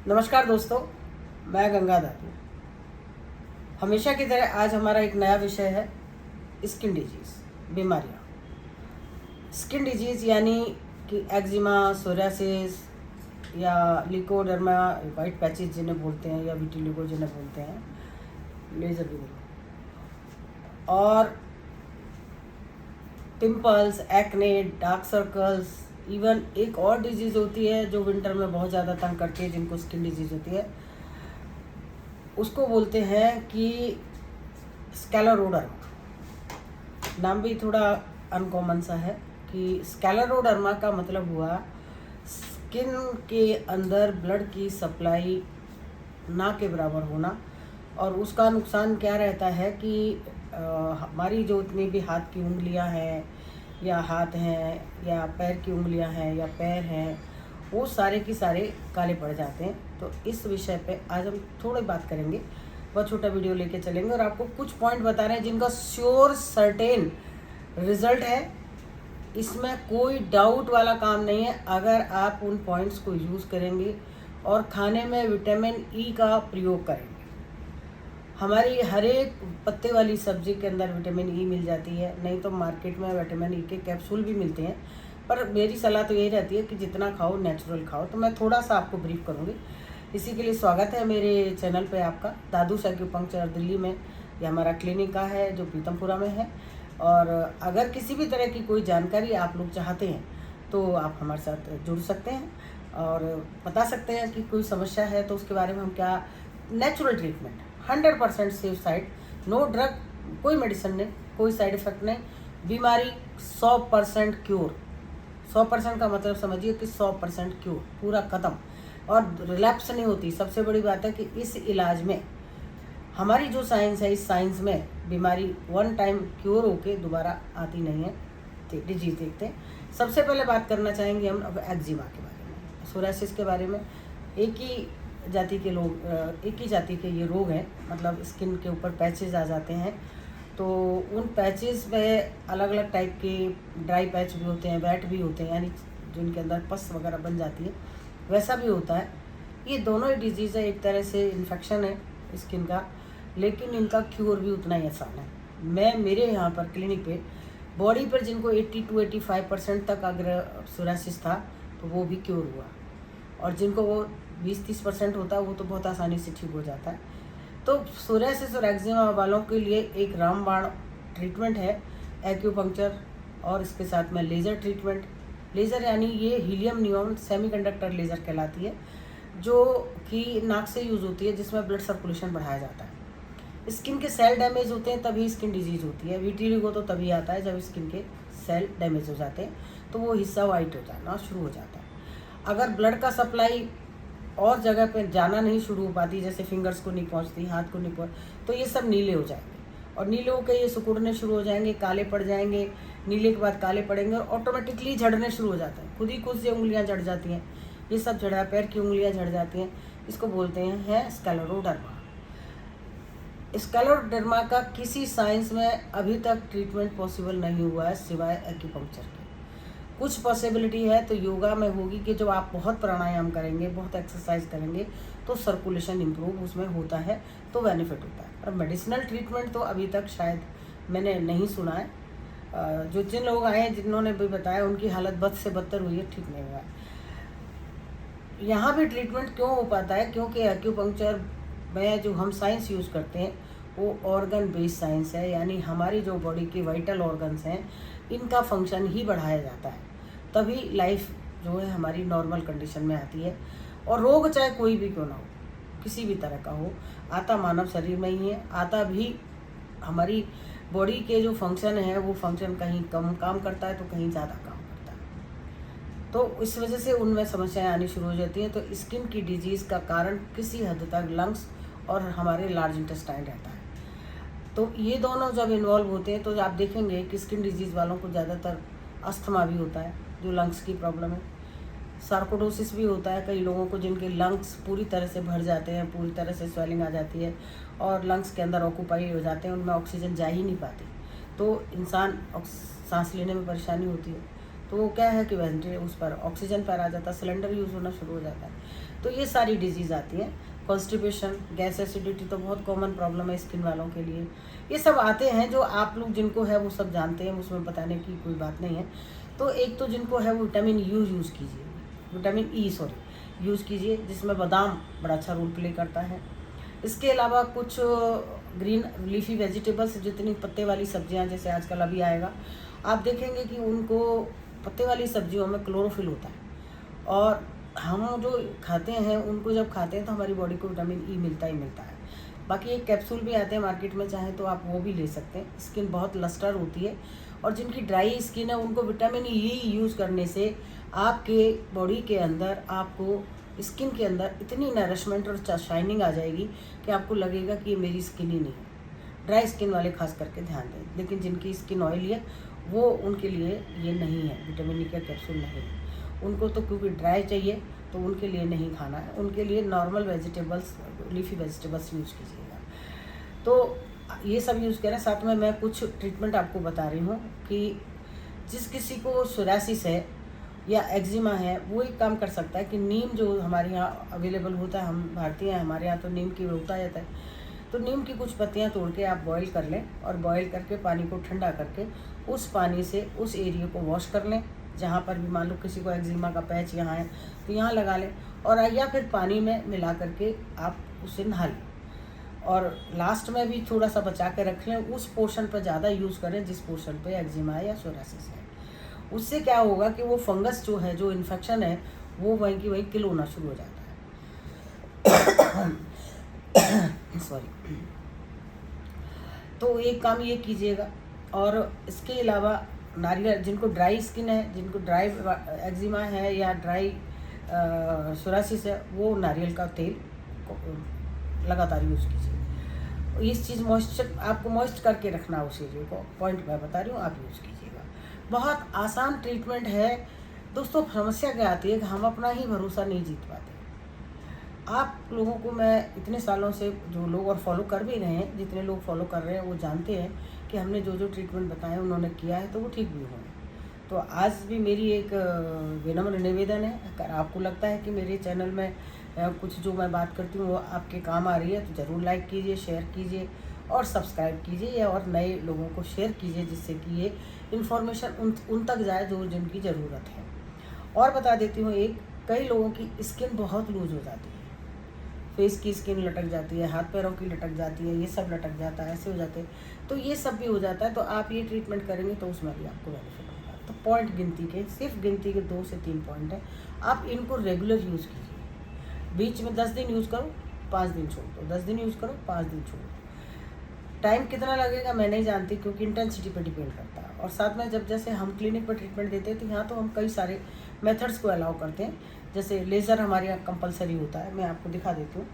नमस्कार दोस्तों, मैं गंगा दादू। हमेशा की तरह आज हमारा एक नया विषय है स्किन डिजीज़, बीमारियाँ। स्किन डिजीज़ यानी कि एक्जिमा, सोरियासिस या लिकोडर्मा, वाइट पैचेज जिन्हें बोलते हैं, या विटिलिगो जिन्हें बोलते हैं, लेजर भी देखो, और pimples, acne, dark circles. Even एक और डिजीज़ होती है जो विंटर में बहुत ज़्यादा तंग करती है, जिनको स्किन डिजीज़ होती है, उसको बोलते हैं कि स्कैलरोडर्मा। नाम भी थोड़ा अनकॉमन सा है कि स्कैलरोडर्मा का मतलब हुआ स्किन के अंदर ब्लड की सप्लाई ना के बराबर होना। और उसका नुकसान क्या रहता है कि हमारी जो उतनी भी हाथ की उंगलियां हैं, या हाथ हैं, या पैर की उंगलियां हैं, या पैर हैं, वो सारे के सारे काले पड़ जाते हैं। तो इस विषय पे आज हम थोड़ी बात करेंगे, बहुत छोटा वीडियो लेके चलेंगे और आपको कुछ पॉइंट बता रहे हैं जिनका श्योर सर्टेन रिजल्ट है। इसमें कोई डाउट वाला काम नहीं है अगर आप उन पॉइंट्स को यूज़ करेंगे और खाने में विटामिन ई का प्रयोग करेंगे। हमारी हर एक पत्ते वाली सब्जी के अंदर विटामिन ई मिल जाती है, नहीं तो मार्केट में विटामिन ई के कैप्सूल भी मिलते हैं। पर मेरी सलाह तो यही रहती है कि जितना खाओ नेचुरल खाओ। तो मैं थोड़ा सा आपको ब्रीफ करूँगी। इसी के लिए स्वागत है मेरे चैनल पे आपका। दादू एक्यूपंक्चर दिल्ली में ये हमारा क्लिनिक का है, जो पीतमपुरा में है। और अगर किसी भी तरह की कोई जानकारी आप लोग चाहते हैं तो आप हमारे साथ जुड़ सकते हैं और बता सकते हैं कि कोई समस्या है तो उसके बारे में हम क्या। Natural treatment 100% safe side, no drug, कोई मेडिसिन नहीं, कोई साइड इफ़ेक्ट नहीं, बीमारी 100% क्योर। 100% का मतलब समझिए कि 100% क्योर, पूरा ख़त्म, और रिलैप्स नहीं होती। सबसे बड़ी बात है कि इस इलाज में हमारी जो साइंस है, इस साइंस में बीमारी वन टाइम क्योर होके दोबारा आती नहीं है। डिजीज देखते हैं। सबसे पहले बात करना चाहेंगे हम अब एक्जिमा के बारे में, सोरियासिस के बारे में। एक ही जाति के ये रोग हैं, मतलब स्किन के ऊपर पैचेस आ जाते हैं। तो उन पैचेस में अलग अलग टाइप के ड्राई पैच भी होते हैं, वेट भी होते हैं, यानी जिनके अंदर पस वगैरह बन जाती है, वैसा भी होता है। ये दोनों ही डिजीज़ है, एक तरह से इन्फेक्शन है स्किन का, लेकिन इनका क्योर भी उतना ही आसान है। मेरे यहाँ पर क्लिनिक पे बॉडी पर जिनको 80 to 85% तक अगर सोरियासिस था तो वो भी क्योर हुआ, और जिनको वो 20-30% होता है वो तो बहुत आसानी से ठीक हो जाता है। तो सोरियासिस और एक्जिमा वालों के लिए एक रामबाण ट्रीटमेंट है एक्यूपंक्चर, और इसके साथ में लेज़र ट्रीटमेंट। लेज़र यानी ये हीलियम नियॉन सेमीकंडक्टर लेज़र कहलाती है, जो कि नाक से यूज़ होती है, जिसमें ब्लड सर्कुलेशन बढ़ाया जाता है। स्किन के सेल डैमेज होते हैं तभी स्किन डिजीज़ होती है। विटिलिगो तो तभी आता है जब स्किन के सेल डैमेज हो जाते हैं, तो वो हिस्सा वाइट हो जाना शुरू हो जाता है। अगर ब्लड का सप्लाई और जगह पे जाना नहीं शुरू हो पाती, जैसे फिंगर्स को नहीं पहुंचती, हाथ को नहीं पहुंच, तो ये सब नीले हो जाएंगे, और नीले होकर ये सिकुड़ने शुरू हो जाएंगे, काले पड़ जाएंगे। नीले के बाद काले पड़ेंगे और ऑटोमेटिकली झड़ने शुरू हो जाते हैं, खुद से उंगलियां झड़ जाती हैं। ये सब झड़ा, पैर की उंगलियां झड़ जाती हैं। इसको बोलते हैं स्क्लेरोडर्मा। स्क्लेरोडर्मा का किसी साइंस में अभी तक ट्रीटमेंट पॉसिबल नहीं हुआ है सिवाय एक्यूपंक्चर के। कुछ पॉसिबिलिटी है तो योगा में होगी कि जब आप बहुत प्राणायाम करेंगे, बहुत एक्सरसाइज करेंगे, तो सर्कुलेशन इम्प्रूव उसमें होता है, तो बेनिफिट होता है। और मेडिसिनल ट्रीटमेंट तो अभी तक शायद मैंने नहीं सुना है। जिन लोग आए हैं, जिन्होंने भी बताया, उनकी हालत बद से बदतर हुई है, ठीक नहीं हुआ है। यहाँ भी ट्रीटमेंट क्यों हो पाता है? क्योंकि एक्यूपंक्चर में जो हम साइंस यूज़ करते हैं वो ऑर्गन बेस्ड साइंस है, यानी हमारी जो बॉडी के वाइटल ऑर्गन्स हैं, इनका फंक्शन ही बढ़ाया जाता है, तभी लाइफ जो है हमारी नॉर्मल कंडीशन में आती है। और रोग चाहे कोई भी क्यों ना हो, किसी भी तरह का हो, आता मानव शरीर में ही है। आता भी हमारी बॉडी के जो फंक्शन है, वो फंक्शन कहीं कम काम करता है तो कहीं ज़्यादा काम करता है, तो इस वजह से उनमें समस्याएं आनी शुरू हो जाती हैं। तो स्किन की डिजीज़ का कारण किसी हद तक लंग्स और हमारे लार्ज इंटेस्टाइन रहता है। तो ये दोनों जब इन्वॉल्व होते हैं तो आप देखेंगे कि स्किन डिजीज़ वालों को ज़्यादातर अस्थमा भी होता है, जो लंग्स की प्रॉब्लम है। सार्कोडोसिस भी होता है कई लोगों को, जिनके लंग्स पूरी तरह से भर जाते हैं, पूरी तरह से स्वेलिंग आ जाती है और लंग्स के अंदर ऑक्यूपाई हो जाते हैं, उनमें ऑक्सीजन जा ही नहीं पाती, तो इंसान सांस लेने में परेशानी होती है। तो वो क्या है कि वेंटिलेटर उस पर ऑक्सीजन पर आ जाता है, सिलेंडर यूज़ होना शुरू हो जाता है। तो ये सारी डिजीज़ आती हैं। कॉन्स्टिपेशन, गैस एसिडिटी तो बहुत कॉमन प्रॉब्लम है स्किन वालों के लिए। ये सब आते हैं जो आप लोग जिनको है वो सब जानते हैं, उसमें बताने की कोई बात नहीं है। तो एक तो जिनको है वो विटामिन यू यूज़ कीजिए, विटामिन ई यूज़ कीजिए, जिसमें बादाम बड़ा अच्छा रोल प्ले करता है। इसके अलावा कुछ ग्रीन लीफी वेजिटेबल्स, जितनी पत्ते वाली सब्जियां, जैसे आजकल अभी आएगा, आप देखेंगे कि उनको पत्ते वाली सब्जियों में क्लोरोफिल होता है, और हम जो खाते हैं उनको जब खाते हैं तो हमारी बॉडी को विटामिन ई मिलता ही मिलता है। बाकी एक कैप्सूल भी आते हैं मार्केट में, चाहे तो आप वो भी ले सकते हैं। स्किन बहुत लस्टर होती है, और जिनकी ड्राई स्किन है उनको विटामिन ई यूज़ करने से आपके बॉडी के अंदर, आपको स्किन के अंदर इतनी नरिशमेंट और शाइनिंग आ जाएगी कि आपको लगेगा कि ये मेरी स्किन ही नहीं है। ड्राई स्किन वाले खास करके ध्यान दें, लेकिन जिनकी स्किन ऑयली है वो उनके लिए ये नहीं है, विटामिन ई का कैप्सूल नहीं है उनको। तो क्योंकि ड्राई चाहिए तो उनके लिए नहीं खाना है, उनके लिए normal vegetables, leafy vegetables use कीजिएगा। तो ये सब यूज़ करें। साथ में मैं कुछ ट्रीटमेंट आपको बता रही हूँ कि जिस किसी को सोरासिस है या एक्जिमा है, वो एक काम कर सकता है कि नीम जो हमारे यहाँ अवेलेबल होता है, हम भारतीय हैं, हमारे यहाँ तो नीम की होता जाता है, तो नीम की कुछ पत्तियाँ तोड़ के आप बॉईल कर लें, और बॉईल करके पानी को ठंडा करके उस पानी से उस एरिया को वॉश कर लें। जहाँ पर भी मान लो किसी को एक्जिमा का पैच यहाँ है तो यहाँ लगा लें, और या फिर पानी में मिला करके आप उसे नहा लें। और लास्ट में भी थोड़ा सा बचा के रख लें, उस पोर्शन पर ज़्यादा यूज़ करें जिस पोर्शन पे एक्जिमा है या सोरासिस है। उससे क्या होगा कि वो फंगस जो है, जो इन्फेक्शन है, वो वहीं की वहीं किल होना शुरू हो जाता है। सॉरी। तो एक काम ये कीजिएगा। और इसके अलावा नारियल, जिनको ड्राई स्किन है, जिनको ड्राई एक्जिमा है या ड्राई सोरासिस है, वो नारियल का तेल लगातार यूज़ कीजिए। इस चीज़ मॉइस्चर, आपको मॉइस्ट करके रखना उस एरिया को, पॉइंट मैं बता रही हूँ, आप यूज़ कीजिएगा। बहुत आसान ट्रीटमेंट है दोस्तों। समस्या क्या आती है कि हम अपना ही भरोसा नहीं जीत पाते। आप लोगों को मैं इतने सालों से, जो लोग और फॉलो कर भी रहे हैं, जितने लोग फॉलो कर रहे हैं वो जानते हैं कि हमने जो जो ट्रीटमेंट बताए उन्होंने किया है, तो वो ठीक भी हुए। तो आज भी मेरी एक विनम्र निवेदन है, अगर आपको लगता है कि मेरे चैनल में कुछ जो मैं बात करती हूँ वो आपके काम आ रही है, तो ज़रूर लाइक कीजिए, शेयर कीजिए और सब्सक्राइब कीजिए, और नए लोगों को शेयर कीजिए, जिससे कि ये इन्फॉर्मेशन उन तक जाए जो जिनकी ज़रूरत है। और बता देती हूँ, कई लोगों की स्किन बहुत लूज हो जाती है, फेस की स्किन लटक जाती है, हाथ पैरों की लटक जाती है, ये सब लटक जाता है, ऐसे हो जाते हैं, तो ये सब भी हो जाता है। तो आप ये ट्रीटमेंट करेंगे तो उसमें भी आपको बेनिफिट होगा। तो पॉइंट गिनती के, सिर्फ गिनती के 2 से 3 पॉइंट हैं, आप इनको रेगुलर यूज़ कीजिए। बीच में 10 दिन यूज़ करो, 5 दिन छोड़ दो, 10 दिन यूज़ करो, 5 दिन छोड़ दो। टाइम कितना लगेगा मैं नहीं जानती, क्योंकि इंटेंसिटी पर डिपेंड करता है। और साथ में जब जैसे हम क्लिनिक पर ट्रीटमेंट देते हैं तो यहाँ तो हम कई सारे मेथड्स को अलाउ करते हैं, जैसे लेज़र हमारे यहाँ कंपलसरी होता है। मैं आपको दिखा देती हूँ,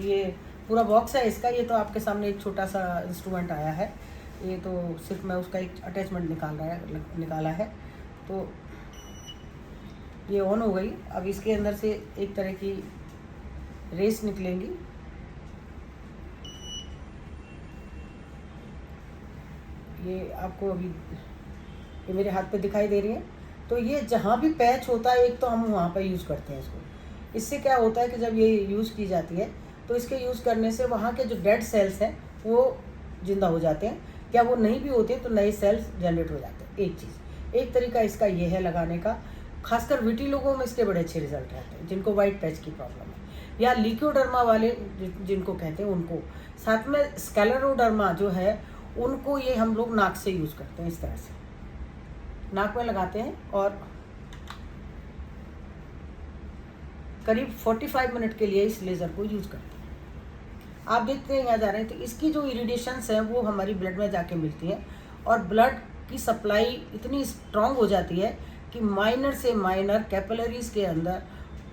ये पूरा बॉक्स है इसका। ये तो आपके सामने एक छोटा सा इंस्ट्रूमेंट आया है, ये तो सिर्फ मैं उसका एक अटैचमेंट निकाला है। तो ये ऑन हो गई। अब इसके अंदर से एक तरह की रेस निकलेंगी, ये आपको अभी ये मेरे हाथ पे दिखाई दे रही है। तो ये जहाँ भी पैच होता है, एक तो हम वहाँ पर यूज़ करते हैं इसको। इससे क्या होता है कि जब ये यूज़ की जाती है तो इसके यूज़ करने से वहाँ के जो डेड सेल्स हैं वो जिंदा हो जाते हैं, या वो नहीं भी होते तो नए सेल्स जनरेट हो जाते हैं। एक तरीका इसका ये है लगाने का। खासकर विटी लोगों में इसके बड़े अच्छे रिजल्ट रहते हैं, जिनको वाइट पैच की प्रॉब्लम है, या लिक्योडर्मा वाले जिनको कहते हैं उनको। साथ में स्क्लेरोडर्मा जो है, उनको ये हम लोग नाक से यूज़ करते हैं, इस तरह से नाक में लगाते हैं, और करीब 45 मिनट के लिए इस लेज़र को यूज़ करते हैं। आप देखते हैं यहाँ जा रहे हैं, तो इसकी जो इरिडेशंस हैं वो हमारी ब्लड में जाके मिलती हैं, और ब्लड की सप्लाई इतनी स्ट्रांग हो जाती है कि माइनर से माइनर कैपिलरीज के अंदर,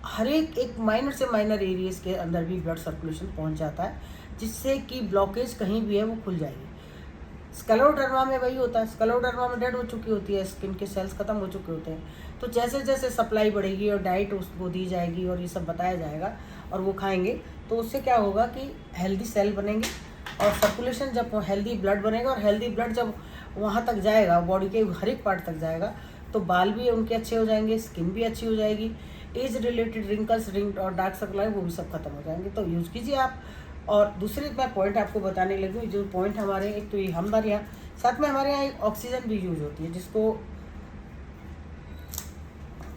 हर एक माइनर से माइनर एरियाज के अंदर भी ब्लड सर्कुलेशन पहुँच जाता है, जिससे कि ब्लॉकेज कहीं भी है वो खुल जाएगी। स्क्लेरोडर्मा में वही होता है, स्क्लेरोडर्मा में डेड हो चुकी होती है, स्किन के सेल्स खत्म हो चुके होते हैं। तो जैसे जैसे सप्लाई बढ़ेगी और डाइट उसको दी जाएगी और ये सब बताया जाएगा और वो खाएंगे, तो उससे क्या होगा कि हेल्दी सेल बनेंगे, और सर्कुलेशन जब हेल्दी ब्लड बनेगा, और हेल्दी ब्लड जब वहाँ तक जाएगा, बॉडी के हर एक पार्ट तक जाएगा, तो बाल भी उनके अच्छे हो जाएंगे, स्किन भी अच्छी हो जाएगी, एज रिलेटेड रिंकल्स, रिंग और डार्क सर्कल है वो भी सब खत्म हो जाएंगे। तो यूज़ कीजिए आप। और दूसरी मैं पॉइंट आपको बताने लगी हूँ, जो पॉइंट हमारे एक तो ये हमारे यहाँ साथ में हमारे यहाँ एक ऑक्सीजन भी यूज होती है, जिसको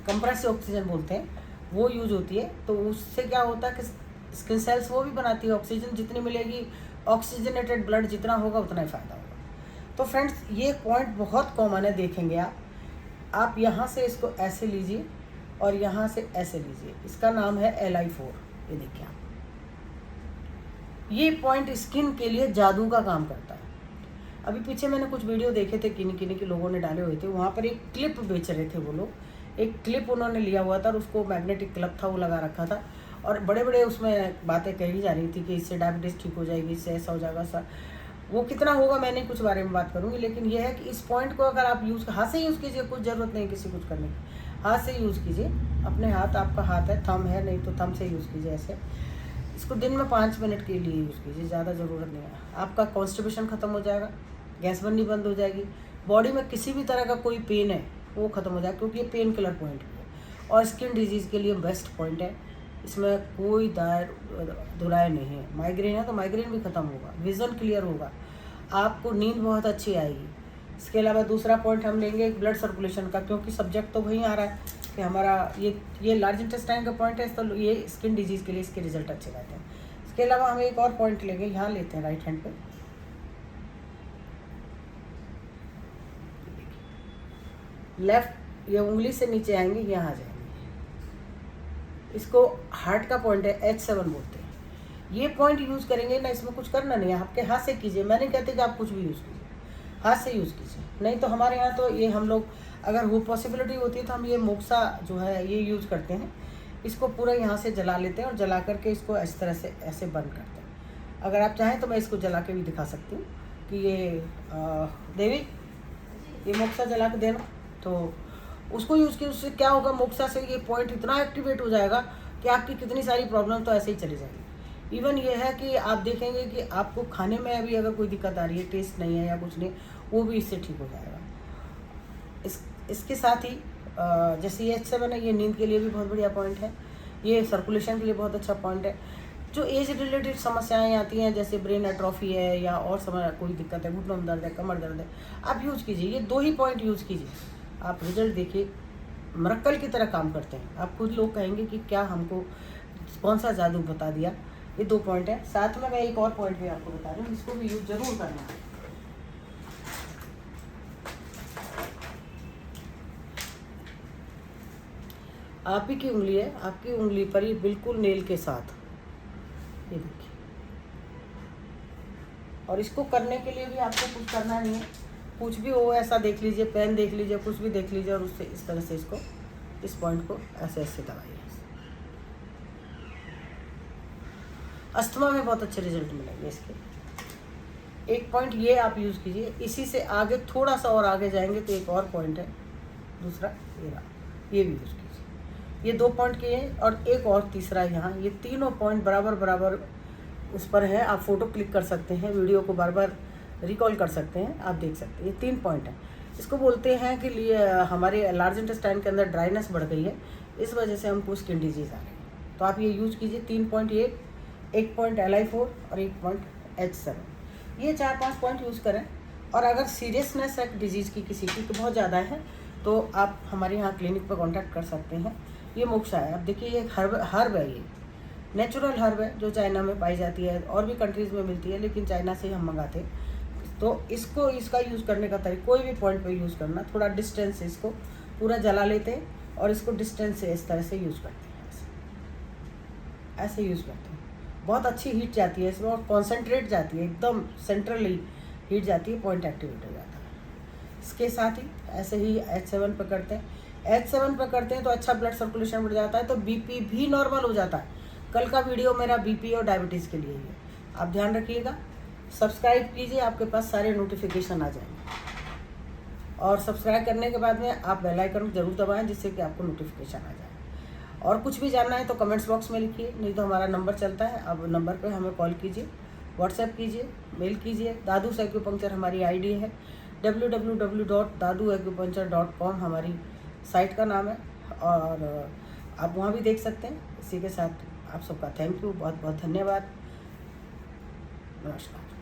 कंप्रेस ऑक्सीजन बोलते हैं, वो यूज होती है। तो उससे क्या होता है कि स्किन सेल्स वो भी बनाती है, ऑक्सीजन जितनी मिलेगी, ऑक्सीजनेटेड ब्लड जितना होगा उतना ही फ़ायदा होगा। तो फ्रेंड्स ये पॉइंट बहुत कॉमन है, देखेंगे आप यहाँ से इसको ऐसे लीजिए और यहाँ से ऐसे लीजिए, इसका नाम है LI4। ये देखिए आप, ये पॉइंट स्किन के लिए जादू का काम करता है। अभी पीछे मैंने कुछ वीडियो देखे थे, किन्हीं किन्हीं के लोगों ने डाले हुए थे, वहाँ पर एक क्लिप बेच रहे थे वो लोग। एक क्लिप उन्होंने लिया हुआ था और उसको मैग्नेटिक क्लब था वो लगा रखा था, और बड़े बड़े उसमें बातें कही जा रही थी कि इससे डायबिटीज़ ठीक हो जाएगी, इससे ऐसा हो जाएगा सर। वो कितना होगा मैं नहीं कुछ बारे में बात करूँगी, लेकिन यह है कि इस पॉइंट को अगर आप हाथ से यूज़ कीजिए, कुछ ज़रूरत नहीं किसी कुछ करने की, हाथ से यूज़ कीजिए। अपने हाथ, आपका हाथ है, थंब है, नहीं तो थंब से यूज़ कीजिए ऐसे। इसको दिन में 5 मिनट के लिए यूज़ कीजिए, ज़्यादा ज़रूरत नहीं है। आपका कॉन्स्टिपेशन ख़त्म हो जाएगा, गैस बननी बंद हो जाएगी, बॉडी में किसी भी तरह का कोई पेन है वो ख़त्म हो जाएगा, क्योंकि ये पेन किलर पॉइंट है और स्किन डिजीज़ के लिए बेस्ट पॉइंट है। इसमें कोई दुराय नहीं है। माइग्रेन है तो माइग्रेन भी ख़त्म होगा, विज़न क्लियर होगा, आपको नींद बहुत अच्छी आएगी। इसके अलावा दूसरा पॉइंट हम लेंगे ब्लड सर्कुलेशन का, क्योंकि सब्जेक्ट तो वहीं आ रहा है कि हमारा ये लार्ज इंटेस्टाइन का पॉइंट है, तो ये स्किन डिजीज़ के लिए इसके रिजल्ट अच्छे रहते हैं। इसके अलावा हम एक और पॉइंट लेंगे, यहाँ लेते हैं राइट हैंड पे, लेफ्ट, ये उंगली से नीचे आएंगे, यहाँ आ जाएंगे। इसको हार्ट का पॉइंट है, H7 बोलते हैं। ये पॉइंट यूज़ करेंगे ना, इसमें कुछ करना नहीं है, आपके हाथ से कीजिए। मैं नहीं कहती कि आप कुछ भी यूज़ कीजिए, हाथ से यूज़ कीजिए। नहीं तो हमारे यहाँ तो ये हम लोग, अगर वो पॉसिबिलिटी होती है तो हम ये मोक्सा जो है ये यूज़ करते हैं। इसको पूरा यहाँ से जला लेते हैं और जला करके इसको इस तरह से ऐसे बंद करते हैं। अगर आप चाहें तो मैं इसको जला के भी दिखा सकती हूँ कि ये देवी, ये मोक्सा जला के देना, तो उसको यूज़ किया, उससे क्या होगा, मोक्सा से ये पॉइंट इतना एक्टिवेट हो जाएगा कि आपकी कितनी सारी प्रॉब्लम तो ऐसे ही चली जाएगी। इवन ये है कि आप देखेंगे कि आपको खाने में अभी अगर कोई दिक्कत आ रही है, टेस्ट नहीं है या कुछ नहीं, वो भी इससे ठीक हो जाएगा। इसके साथ ही जैसे ये H7 है, ये नींद के लिए भी बहुत बढ़िया पॉइंट है, ये सर्कुलेशन के लिए बहुत अच्छा पॉइंट है। जो एज रिलेटेड समस्याएं आती हैं, जैसे ब्रेन एट्रोफी है या और समय कोई दिक्कत है, घुटनों में दर्द है, कमर दर्द है, आप यूज़ कीजिए। ये 2 ही पॉइंट यूज़ कीजिए, आप रिजल्ट देखिए, मरक्कल की तरह काम करते हैं। आप खुद लोग कहेंगे कि क्या हमको कौन सा जादू बता दिया। ये 2 पॉइंट है। साथ में मैं एक और पॉइंट भी आपको बता रही हूँ, इसको भी यूज़ ज़रूर करना है। आप ही की उंगली है, आपकी उंगली पर ही बिल्कुल नेल के साथ, ये देखिए। और इसको करने के लिए भी आपको कुछ करना नहीं है, कुछ भी हो ऐसा देख लीजिए, पेन देख लीजिए, कुछ भी देख लीजिए, और उससे इस तरह से इसको, इस पॉइंट को ऐसे ऐसे दबाइए। अस्थमा में बहुत अच्छे रिजल्ट मिलेंगे इसके। एक पॉइंट ये आप यूज़ कीजिए। इसी से आगे थोड़ा सा और आगे जाएंगे तो एक और पॉइंट है, दूसरा ये भी यूज़ कीजिए। ये 2 पॉइंट किए हैं और एक और तीसरा यहाँ, ये तीनों पॉइंट बराबर बराबर उस पर है। आप फ़ोटो क्लिक कर सकते हैं, वीडियो को बार बार रिकॉल कर सकते हैं, आप देख सकते हैं। ये 3 पॉइंट है। इसको बोलते हैं कि हमारे लार्ज इंटेस्टाइन के अंदर ड्राइनेस बढ़ गई है, इस वजह से हमको स्किन डिजीज़ आ रही है। तो आप ये यूज़ कीजिए। 3 पॉइंट ये, 1 पॉइंट LI4 और 1 पॉइंट H7, ये 4-5 पॉइंट यूज़ करें। और अगर सीरियसनेस है डिजीज़ की किसी की तो बहुत ज़्यादा है, तो आप हमारे यहाँ क्लिनिक पर कॉन्टैक्ट कर सकते हैं। ये मोक्सा है, अब देखिए ये हर्ब है, ये नेचुरल हर्ब है जो चाइना में पाई जाती है, और भी कंट्रीज़ में मिलती है, लेकिन चाइना से ही हम मंगाते हैं। तो इसका यूज़ करने का तरीका, कोई भी पॉइंट पे यूज़ करना, थोड़ा डिस्टेंस से इसको पूरा जला लेते हैं और इसको डिस्टेंस से इस तरह से यूज़ करते हैं, ऐसे यूज़ करते हैं। बहुत अच्छी हीट जाती है इसमें और कॉन्सेंट्रेट जाती है, एकदम सेंट्रली हीट जाती है, पॉइंट एक्टिवेट हो जाता है। इसके साथ ही ऐसे ही H7 पर करते हैं। H7 पर करते हैं तो अच्छा ब्लड सर्कुलेशन बढ़ जाता है, तो BP भी नॉर्मल हो जाता है। कल का वीडियो मेरा BP और डायबिटीज़ के लिए ही है, आप ध्यान रखिएगा। सब्सक्राइब कीजिए, आपके पास सारे नोटिफिकेशन आ जाएंगे। और सब्सक्राइब करने के बाद में आप बेल आइकन जरूर दबाएं, जिससे कि आपको नोटिफिकेशन आ जाए। और कुछ भी जानना है तो कमेंट्स बॉक्स में लिखिए, नहीं तो हमारा नंबर चलता है, अब नंबर पे हमें कॉल कीजिए, व्हाट्सएप कीजिए, मेल कीजिए। दादूस एक्यूपंक्चर हमारी ID है, www.daduacupuncture.com हमारी साइट का नाम है, और आप वहाँ भी देख सकते हैं। इसी के साथ आप सबका थैंक यू, बहुत बहुत धन्यवाद, नमस्कार।